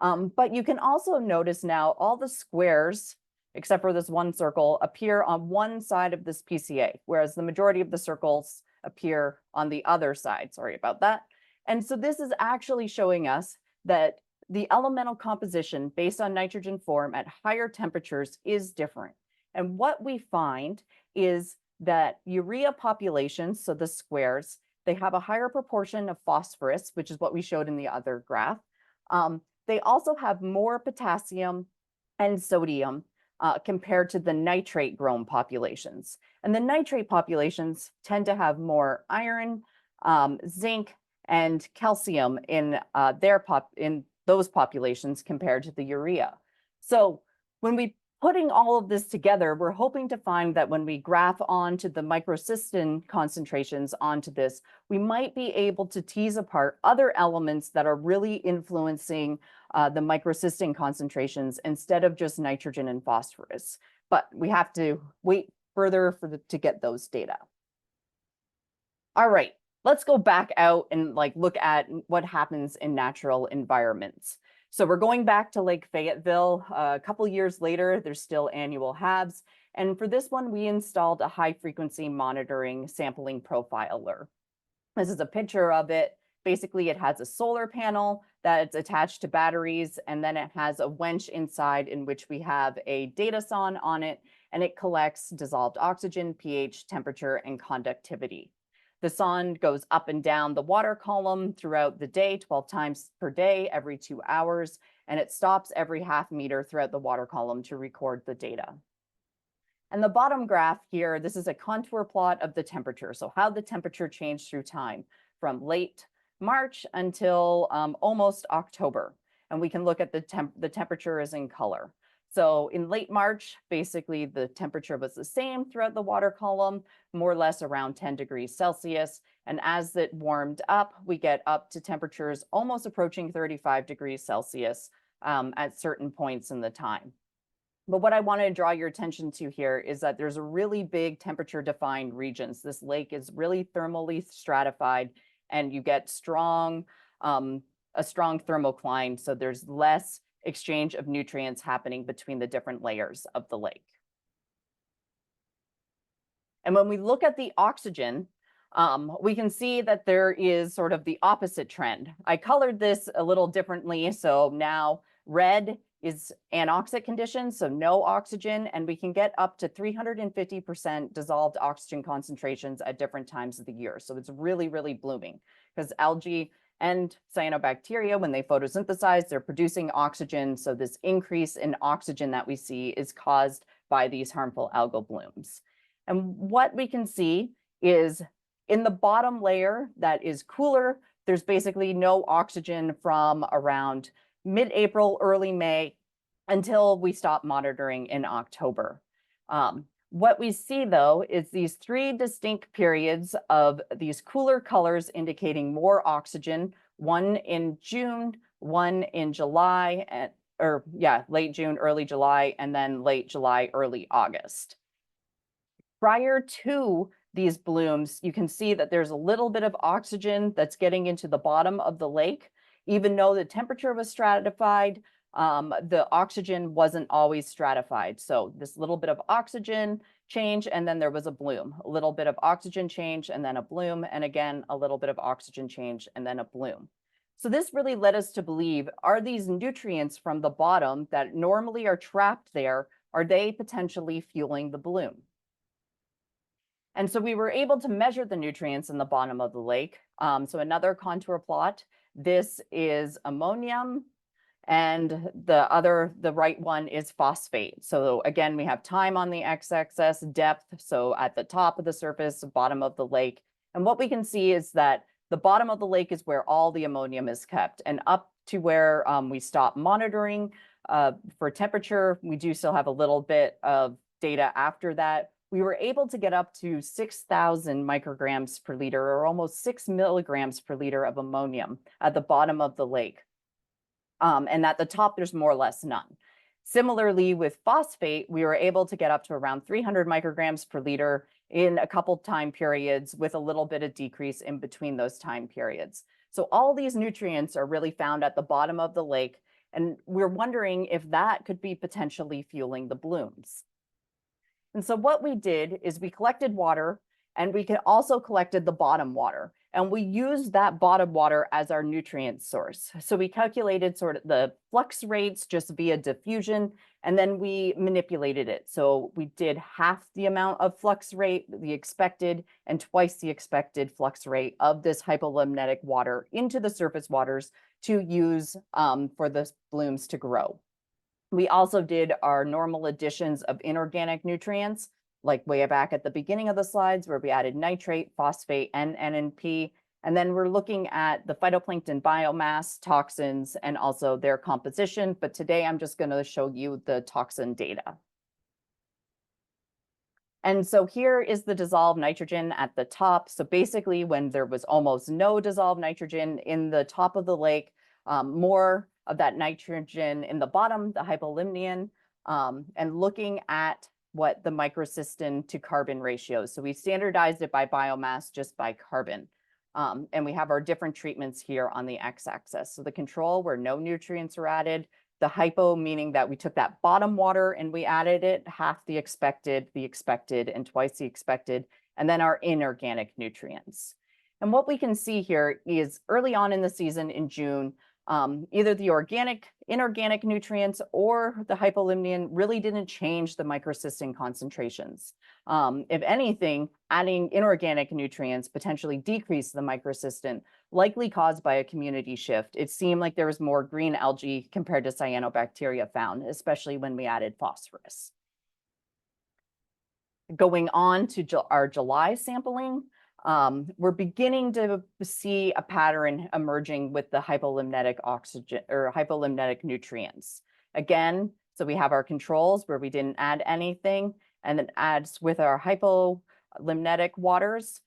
But you can also notice now all the squares, except for this one circle, appear on one side of this PCA, whereas the majority of the circles appear on the other side. Sorry about that. And so this is actually showing us that the elemental composition based on nitrogen form at higher temperatures is different. And what we find is that urea populations, so the squares, they have a higher proportion of phosphorus, which is what we showed in the other graph. They also have more potassium and sodium compared to the nitrate grown populations. And the nitrate populations tend to have more iron, zinc, and calcium in those populations compared to the urea. So when we putting all of this together, we're hoping to find that when we graph onto the microcystin concentrations onto this, we might be able to tease apart other elements that are really influencing the microcystin concentrations instead of just nitrogen and phosphorus. But we have to wait further to get those data. All right, let's go back out and look at what happens in natural environments. So we're going back to Lake Fayetteville. A couple years later, there's still annual halves. And for this one, we installed a high frequency monitoring sampling profiler. This is a picture of it. Basically, it has a solar panel that's attached to batteries, and then it has a winch inside in which we have a data sonde on it, and it collects dissolved oxygen, pH, temperature, and conductivity. The sonde goes up and down the water column throughout the day, 12 times per day, every 2 hours, and it stops every half meter throughout the water column to record the data. And the bottom graph here, this is a contour plot of the temperature. So how the temperature changed through time from late March until almost October. And we can look at the temperature is in color. So in late March, basically the temperature was the same throughout the water column, more or less around 10 degrees Celsius. And as it warmed up, we get up to temperatures almost approaching 35 degrees Celsius at certain points in the time. But what I want to draw your attention to here is that there's a really big temperature defined regions. This lake is really thermally stratified and you get a strong thermocline. So there's less exchange of nutrients happening between the different layers of the lake. And when we look at the oxygen, we can see that there is sort of the opposite trend. I colored this a little differently. So now red is anoxic conditions, so no oxygen, and we can get up to 350% dissolved oxygen concentrations at different times of the year. So it's really, really blooming because algae and cyanobacteria, when they photosynthesize, they're producing oxygen. So this increase in oxygen that we see is caused by these harmful algal blooms. And what we can see is in the bottom layer that is cooler, there's basically no oxygen from around mid-April, early May, until we stop monitoring in October. What we see though is these 3 distinct periods of these cooler colors indicating more oxygen, one in June, one in July, late June, early July, and then late July, early August. Prior to these blooms, you can see that there's a little bit of oxygen that's getting into the bottom of the lake. Even though the temperature was stratified, the oxygen wasn't always stratified. So this little bit of oxygen change, and then there was a bloom, a little bit of oxygen change, and then a bloom, and again, a little bit of oxygen change, and then a bloom. So this really led us to believe, are these nutrients from the bottom that normally are trapped there, are they potentially fueling the bloom? And so we were able to measure the nutrients in the bottom of the lake. So another contour plot, this is ammonium, And the right one is phosphate. So again, we have time on the x-axis, depth, so at the top of the surface, bottom of the lake. And what we can see is that the bottom of the lake is where all the ammonium is kept, and up to where we stop monitoring for temperature, we do still have a little bit of data after that. We were able to get up to 6,000 micrograms per liter, or almost 6 milligrams per liter of ammonium at the bottom of the lake. And at the top, there's more or less none. Similarly, with phosphate, we were able to get up to around 300 micrograms per liter in a couple time periods, with a little bit of decrease in between those time periods. So all these nutrients are really found at the bottom of the lake, and we're wondering if that could be potentially fueling the blooms. And so what we did is we collected water, and we also collected the bottom water. And we used that bottom water as our nutrient source. So we calculated sort of the flux rates just via diffusion, and then we manipulated it. So we did half the amount of flux rate, the expected, and twice the expected flux rate of this hypolimnetic water into the surface waters to use for the blooms to grow. We also did our normal additions of inorganic nutrients, like way back at the beginning of the slides, where we added nitrate, phosphate, and NNP. And then we're looking at the phytoplankton biomass, toxins, and also their composition. But today I'm just going to show you the toxin data. And so here is the dissolved nitrogen at the top. So basically, when there was almost no dissolved nitrogen in the top of the lake, more of that nitrogen in the bottom, the hypolimnion, and looking at what the microcystin to carbon ratio. So we standardized it by biomass, just by carbon. And we have our different treatments here on the x-axis. So the control, where no nutrients are added, the hypo, meaning that we took that bottom water and we added it, half the expected, and twice the expected, and then our inorganic nutrients. And what we can see here is early on in the season in June, either the inorganic nutrients or the hypolimnion really didn't change the microcystin concentrations. If anything, adding inorganic nutrients potentially decreased the microcystin, likely caused by a community shift. It seemed like there was more green algae compared to cyanobacteria found, especially when we added phosphorus. Going on to our July sampling, we're beginning to see a pattern emerging with the hypolimnetic oxygen or hypolimnetic nutrients. Again, so we have our controls where we didn't add anything, and then adds with our hypolimnetic waters,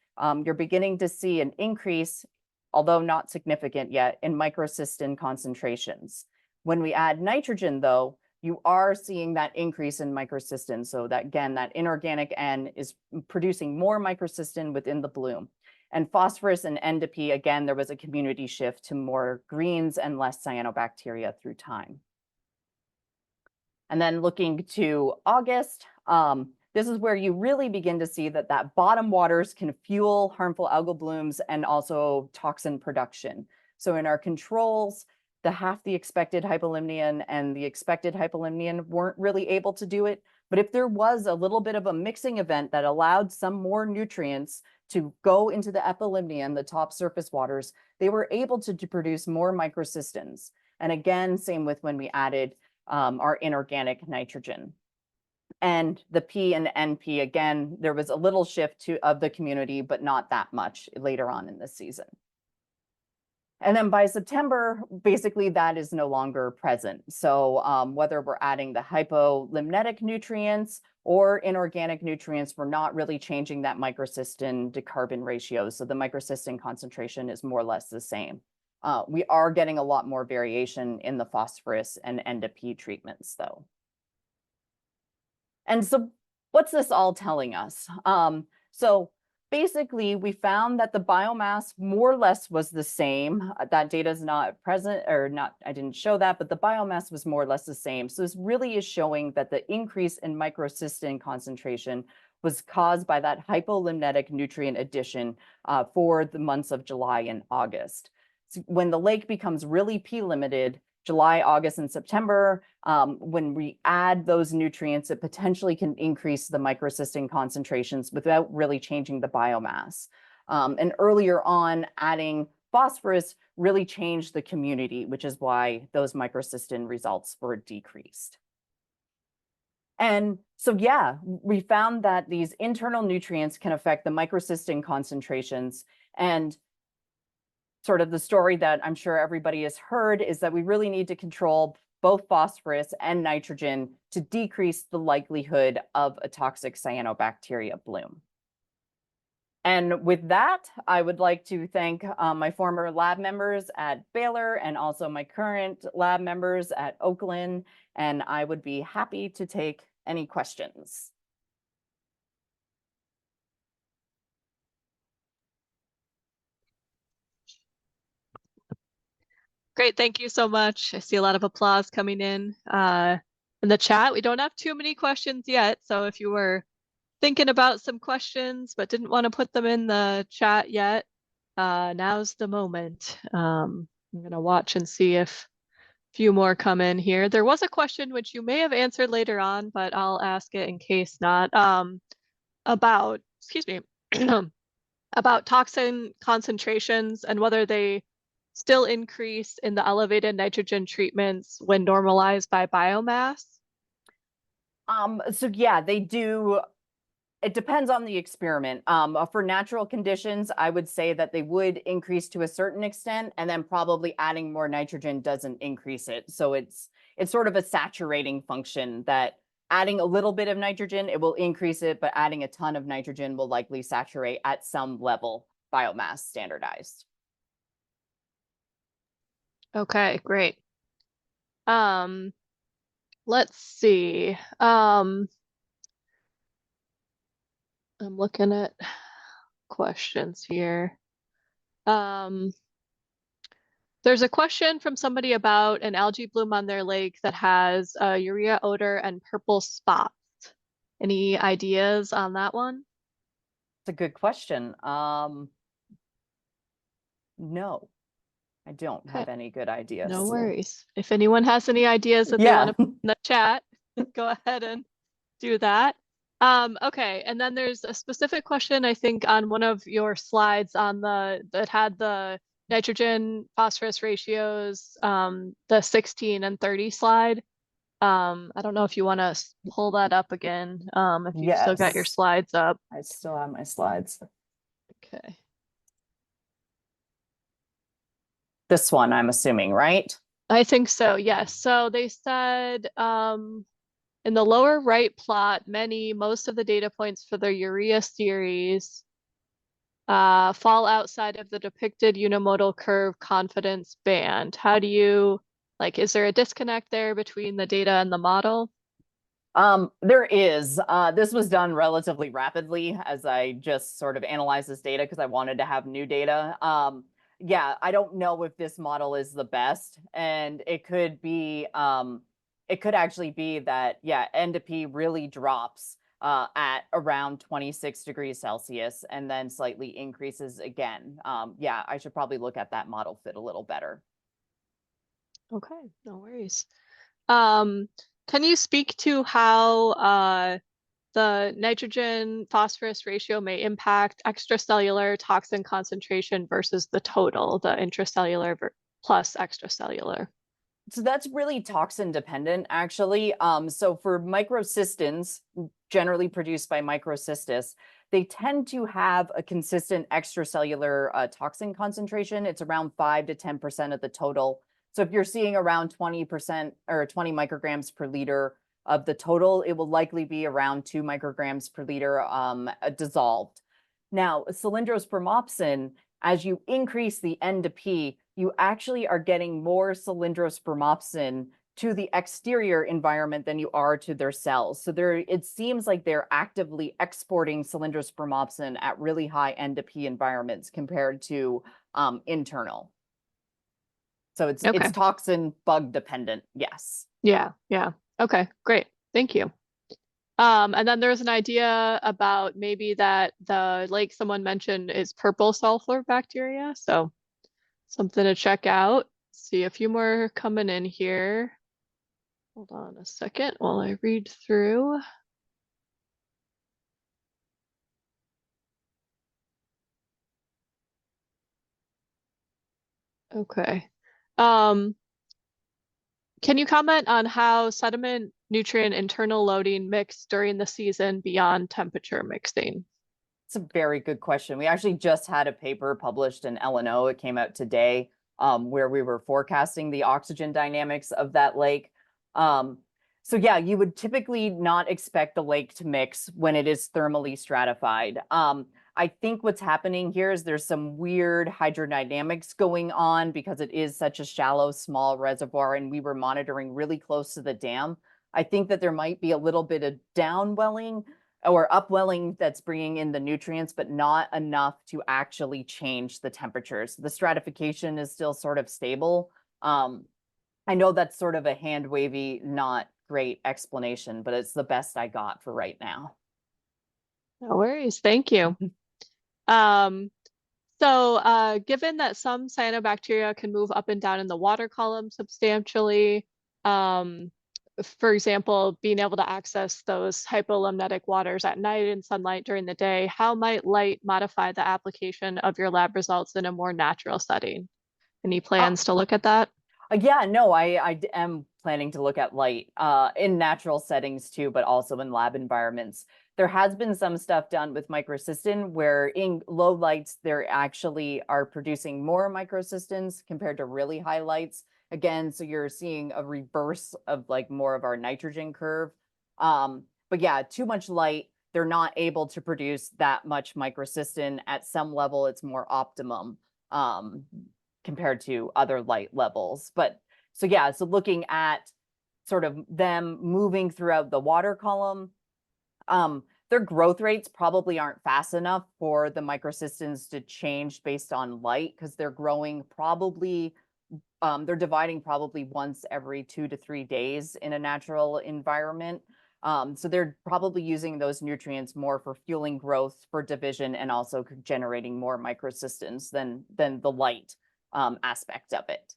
you're beginning to see an increase, although not significant yet, in microcystin concentrations. When we add nitrogen, though, you are seeing that increase in microcystin. So that, again, that inorganic N is producing more microcystin within the bloom. And phosphorus and NDP, again, there was a community shift to more greens and less cyanobacteria through time. And then looking to August, this is where you really begin to see that that bottom waters can fuel harmful algal blooms and also toxin production. So in our controls, the half the expected hypolimnion and the expected hypolimnion weren't really able to do it. But if there was a little bit of a mixing event that allowed some more nutrients to go into the epilimnion, the top surface waters, they were able to produce more microcystins. And again, same with when we added our inorganic nitrogen. And the P and NP, again, there was a little shift of the community, but not that much later on in the season. And then by September, basically that is no longer present. So whether we're adding the hypolimnetic nutrients or inorganic nutrients, we're not really changing that microcystin to carbon ratio. So the microcystin concentration is more or less the same. We are getting a lot more variation in the phosphorus and NDP treatments, though. And so what's this all telling us? So basically, we found that the biomass more or less was the same. That data is not present, or not, I didn't show that, but the biomass was more or less the same. So this really is showing that the increase in microcystin concentration was caused by that hypolimnetic nutrient addition for the months of July and August. So when the lake becomes really P limited, July, August, and September, when we add those nutrients, it potentially can increase the microcystin concentrations without really changing the biomass. And earlier on, adding phosphorus really changed the community, which is why those microcystin results were decreased. And so, yeah, we found that these internal nutrients can affect the microcystin concentrations. And sort of the story that I'm sure everybody has heard is that we really need to control both phosphorus and nitrogen to decrease the likelihood of a toxic cyanobacteria bloom. And with that, I would like to thank my former lab members at Baylor and also my current lab members at Oakland, and I would be happy to take any questions. Great, thank you so much. I see a lot of applause coming in the chat. We don't have too many questions yet, so if you were thinking about some questions but didn't want to put them in the chat yet, now's the moment. I'm gonna watch and see if a few more come in here. There was a question which you may have answered later on, but I'll ask it in case not. About, excuse me, about toxin concentrations and whether they still increase in the elevated nitrogen treatments when normalized by biomass. So yeah, they do. It depends on the experiment. For natural conditions, I would say that they would increase to a certain extent, and then probably adding more nitrogen doesn't increase it. So it's sort of a saturating function that adding a little bit of nitrogen, it will increase it, but adding a ton of nitrogen will likely saturate at some level biomass standardized. Okay, great. Let's see. I'm looking at questions here. There's a question from somebody about an algae bloom on their lake that has urea odor and purple spots. Any ideas on that one? It's a good question. No, I don't have any good ideas. No worries. If anyone has any ideas that they want to put in the chat, go ahead and do that. Okay, and then there's a specific question, I think, on one of your slides on that had the nitrogen phosphorus ratios, the 16 and 30 slide. I don't know if you want to pull that up again, if you still got your slides up. I still have my slides. Okay. This one, I'm assuming, right? I think so, yes. So they said, in the lower right plot, most of the data points for the urea series fall outside of the depicted unimodal curve confidence band. How do you, is there a disconnect there between the data and the model? There is. This was done relatively rapidly as I just sort of analyzed this data because I wanted to have new data. Yeah, I don't know if this model is the best, and it could be, it could actually be that, yeah, N to P really drops at around 26 degrees Celsius and then slightly increases again. Yeah, I should probably look at that model fit a little better. Okay, no worries. Can you speak to how the nitrogen phosphorus ratio may impact extracellular toxin concentration versus the total, the intracellular plus extracellular? So that's really toxin dependent, actually. So for microcystins, generally produced by Microcystis, they tend to have a consistent extracellular toxin concentration. It's around 5 to 10% of the total. So if you're seeing around 20% or 20 micrograms per liter of the total, it will likely be around 2 micrograms per liter dissolved. Now, cylindrospermopsin, as you increase the N to P, you actually are getting more cylindrospermopsin to the exterior environment than you are to their cells. So it seems like they're actively exporting cylindrospermopsin at really high N to P environments compared to internal. So it's toxin bug dependent, yes. Yeah. Okay, great. Thank you. And then there's an idea about maybe that the lake someone mentioned is purple sulfur bacteria. So something to check out. See a few more coming in here. Hold on a second while I read through. Okay. Um, can you comment on how sediment nutrient internal loading mix during the season beyond temperature mixing? It's a very good question. We actually just had a paper published in L&O. It came out today, where we were forecasting the oxygen dynamics of that lake. So yeah, you would typically not expect the lake to mix when it is thermally stratified. I think what's happening here is there's some weird hydrodynamics going on because it is such a shallow, small reservoir, and we were monitoring really close to the dam. I think that there might be a little bit of downwelling or upwelling that's bringing in the nutrients, but not enough to actually change the temperatures. The stratification is still sort of stable. I know that's sort of a hand wavy, not great explanation, but it's the best I got for right now. No worries. Thank you. Given that some cyanobacteria can move up and down in the water column substantially, for example, being able to access those hypolimnetic waters at night in sunlight during the day, how might light modify the application of your lab results in a more natural setting? Any plans to look at that? Yeah, no, I am planning to look at light in natural settings too, but also in lab environments. There has been some stuff done with microcystin where in low lights, there actually are producing more microcystins compared to really high lights. Again, so you're seeing a reverse of like more of our nitrogen curve. But yeah, too much light, they're not able to produce that much microcystin. At some level, it's more optimum. Compared to other light levels. But so yeah, so looking at sort of them moving throughout the water column, their growth rates probably aren't fast enough for the microcystins to change based on light because they're growing probably, they're dividing probably once every 2 to 3 days in a natural environment. So they're probably using those nutrients more for fueling growth, for division, and also generating more microcystins than the light aspect of it.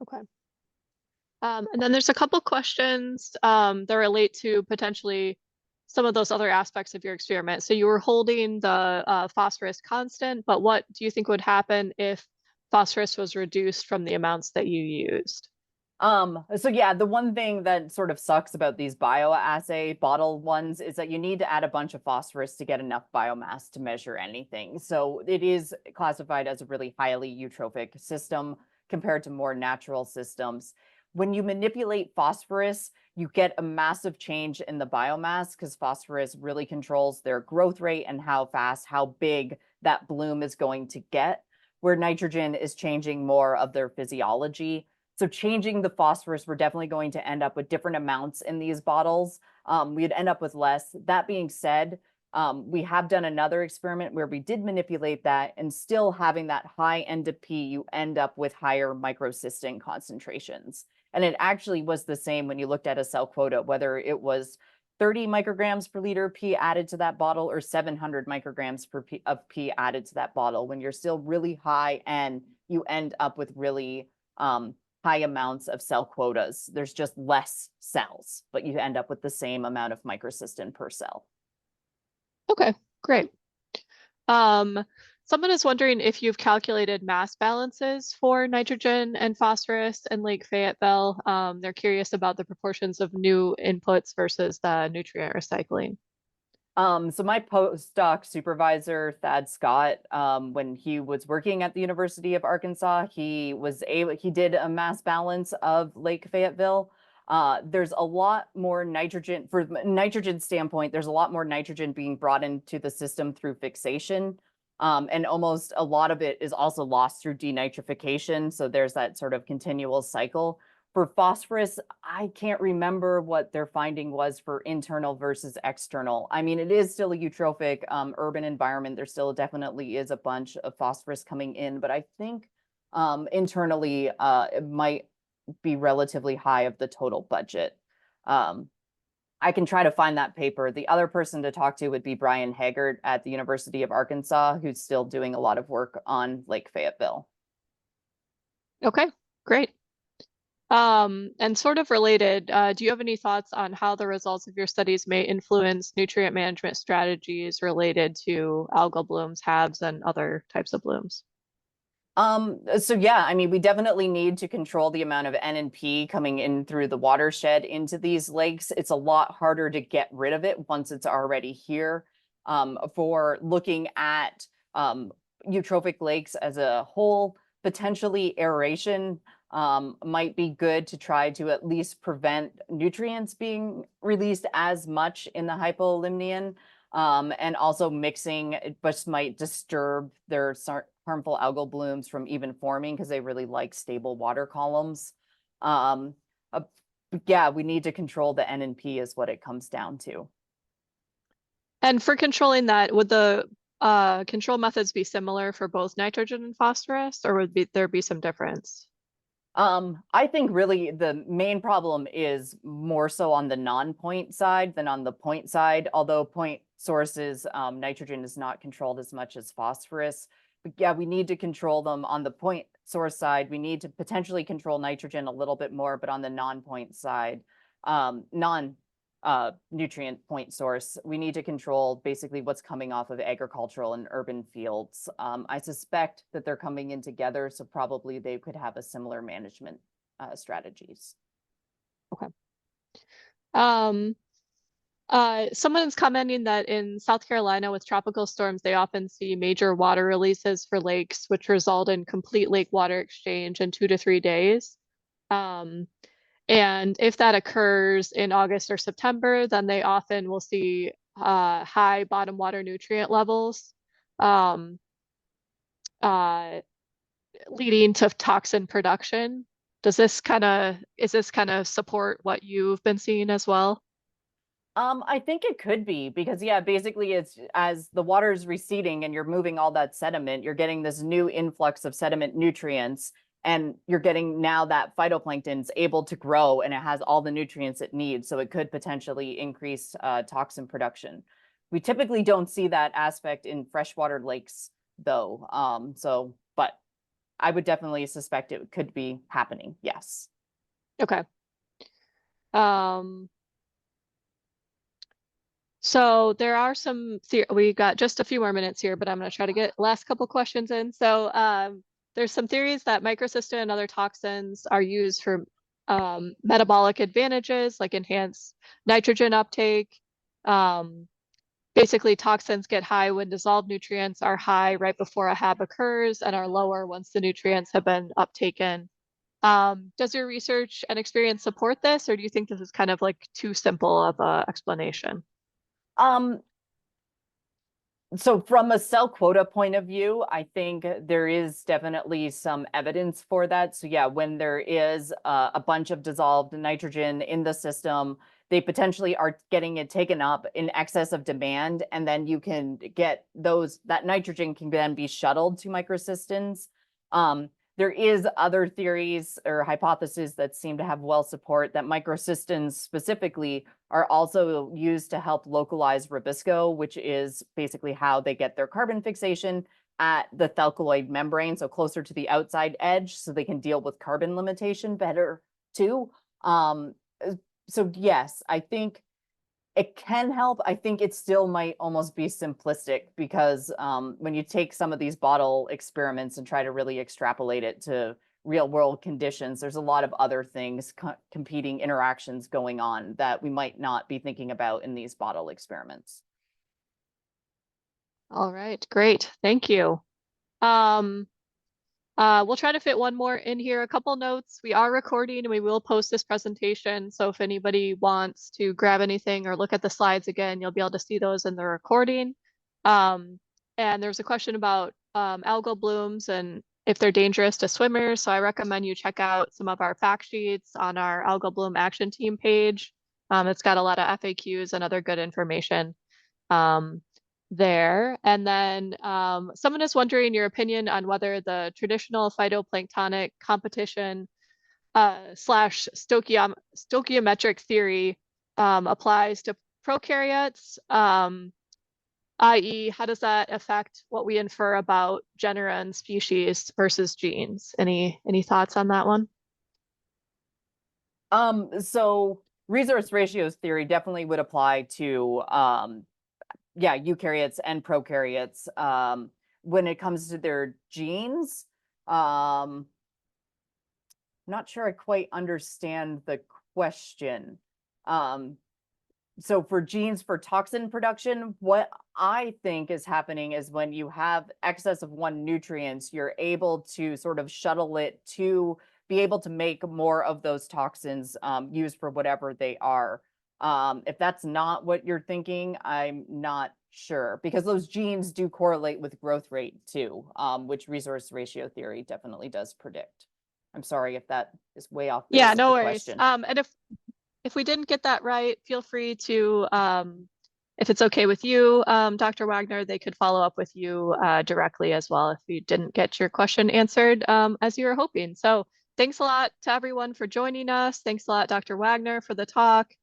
Okay. And then there's a couple questions that relate to potentially some of those other aspects of your experiment. So you were holding the phosphorus constant, but what do you think would happen if phosphorus was reduced from the amounts that you used? So yeah, the one thing that sort of sucks about these bioassay bottle ones is that you need to add a bunch of phosphorus to get enough biomass to measure anything. So it is classified as a really highly eutrophic system compared to more natural systems. When you manipulate phosphorus, you get a massive change in the biomass because phosphorus really controls their growth rate and how fast, how big that bloom is going to get, where nitrogen is changing more of their physiology. So changing the phosphorus, we're definitely going to end up with different amounts in these bottles. We'd end up with less. That being said, we have done another experiment where we did manipulate that, and still having that high N to P, you end up with higher microcystin concentrations. And it actually was the same when you looked at a cell quota, whether it was 30 micrograms per liter P added to that bottle or 700 micrograms of P added to that bottle. When you're still really high N, you end up with really high amounts of cell quotas. There's just less cells, but you end up with the same amount of microcystin per cell. Okay, great. Someone is wondering if you've calculated mass balances for nitrogen and phosphorus in Lake Fayetteville. They're curious about the proportions of new inputs versus the nutrient recycling. So my postdoc supervisor, Thad Scott, when he was working at the University of Arkansas, he did a mass balance of Lake Fayetteville. There's a lot more nitrogen, for nitrogen standpoint, there's a lot more nitrogen being brought into the system through fixation. And almost a lot of it is also lost through denitrification. So there's that sort of continual cycle. For phosphorus, I can't remember what their finding was for internal versus external. I mean, it is still a eutrophic urban environment. There still definitely is a bunch of phosphorus coming in, but I think internally it might be relatively high of the total budget. I can try to find that paper. The other person to talk to would be Brian Haggard at the University of Arkansas, who's still doing a lot of work on Lake Fayetteville. Okay, great. And sort of related, do you have any thoughts on how the results of your studies may influence nutrient management strategies related to algal blooms, HABs, and other types of blooms? So yeah, I mean, we definitely need to control the amount of N and P coming in through the watershed into these lakes. It's a lot harder to get rid of it once it's already here. For looking at eutrophic lakes as a whole, potentially aeration might be good to try to at least prevent nutrients being released as much in the hypolimnion. And also mixing just might disturb their harmful algal blooms from even forming because they really like stable water columns. Um, uh, yeah, we need to control the N and P is what it comes down to. And for controlling that, would the control methods be similar for both nitrogen and phosphorus, or there be some difference? I think really the main problem is more so on the non-point side than on the point side, although point sources, nitrogen is not controlled as much as phosphorus. But yeah, we need to control them on the point source side. We need to potentially control nitrogen a little bit more, but on the non-point side, nutrient point source, we need to control basically what's coming off of agricultural and urban fields. I suspect that they're coming in together, so probably they could have a similar management strategies. Okay. Someone's commenting that in South Carolina with tropical storms, they often see major water releases for lakes, which result in complete lake water exchange in 2 to 3 days. And if that occurs in August or September, then they often will see high bottom water nutrient levels, um, uh, leading to toxin production. Is this kind of support what you've been seeing as well? I think it could be because yeah, basically it's as the water is receding and you're moving all that sediment, you're getting this new influx of sediment nutrients, and you're getting now that phytoplankton's able to grow and it has all the nutrients it needs, so it could potentially increase toxin production. We typically don't see that aspect in freshwater lakes though. But I would definitely suspect it could be happening. Yes. Okay. So there are we got just a few more minutes here, but I'm going to try to get last couple questions in. So there's some theories that microcystin and other toxins are used for metabolic advantages like enhanced nitrogen uptake. Basically, toxins get high when dissolved nutrients are high right before a HAB occurs and are lower once the nutrients have been uptaken. Does your research and experience support this, or do you think this is kind of like too simple of a explanation? Um, So from a cell quota point of view, I think there is definitely some evidence for that. So yeah, when there is a bunch of dissolved nitrogen in the system, they potentially are getting it taken up in excess of demand, and then you can get that nitrogen can then be shuttled to microcystins. There is other theories or hypotheses that seem to have well support that microcystins specifically are also used to help localize rubisco, which is basically how they get their carbon fixation at the thalcaloid membrane, so closer to the outside edge, so they can deal with carbon limitation better too. So yes, I think it can help. I think it still might almost be simplistic because when you take some of these bottle experiments and try to really extrapolate it to real world conditions, there's a lot of other things, competing interactions going on that we might not be thinking about in these bottle experiments. All right, great. Thank you. We'll try to fit one more in here. A couple notes. We are recording and we will post this presentation. So if anybody wants to grab anything or look at the slides again, you'll be able to see those in the recording. And there's a question about algal blooms and if they're dangerous to swimmers. So I recommend you check out some of our fact sheets on our Algal Bloom Action Team page. It's got a lot of FAQs and other good information. There. And then someone is wondering your opinion on whether the traditional phytoplanktonic competition slash stoichiometric theory applies to prokaryotes, i.e. how does that affect what we infer about genera and species versus genes? Any thoughts on that one? So resource ratios theory definitely would apply to eukaryotes and prokaryotes when it comes to their genes. Not sure I quite understand the question. So for genes for toxin production, what I think is happening is when you have excess of one nutrients, you're able to sort of shuttle it to be able to make more of those toxins used for whatever they are. If that's not what you're thinking, I'm not sure, because those genes do correlate with growth rate too, which resource ratio theory definitely does predict. I'm sorry if that is way off base Yeah, of no the worries. question. And if we didn't get that right, feel free to, if it's okay with you, Dr. Wagner, they could follow up with you directly as well if you didn't get your question answered as you were hoping. So thanks a lot to everyone for joining us. Thanks a lot, Dr. Wagner, for the talk.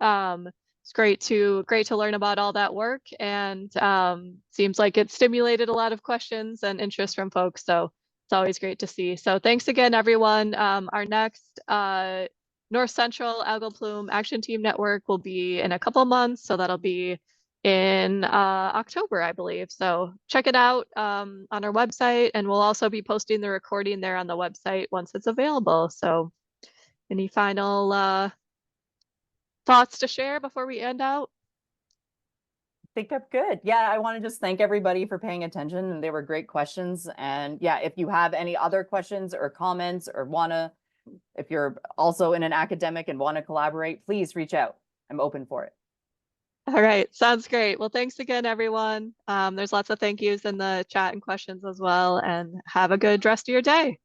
It's great to learn about all that work, and seems like it stimulated a lot of questions and interest from folks. So it's always great to see. So thanks again, everyone. Our next North Central Algal Plume Action Team Network will be in a couple months, so that'll be in October, I believe. So check it out on our website, and we'll also be posting the recording there on the website once it's available. So any final thoughts to share before we end out? I think I'm good. Yeah, I want to just thank everybody for paying attention, and they were great questions. And yeah, if you have any other questions or comments or if you're also in an academic and want to collaborate, please reach out. I'm open for it. All right, sounds great. Well, thanks again, everyone. There's lots of thank yous in the chat and questions as well, and have a good rest of your day.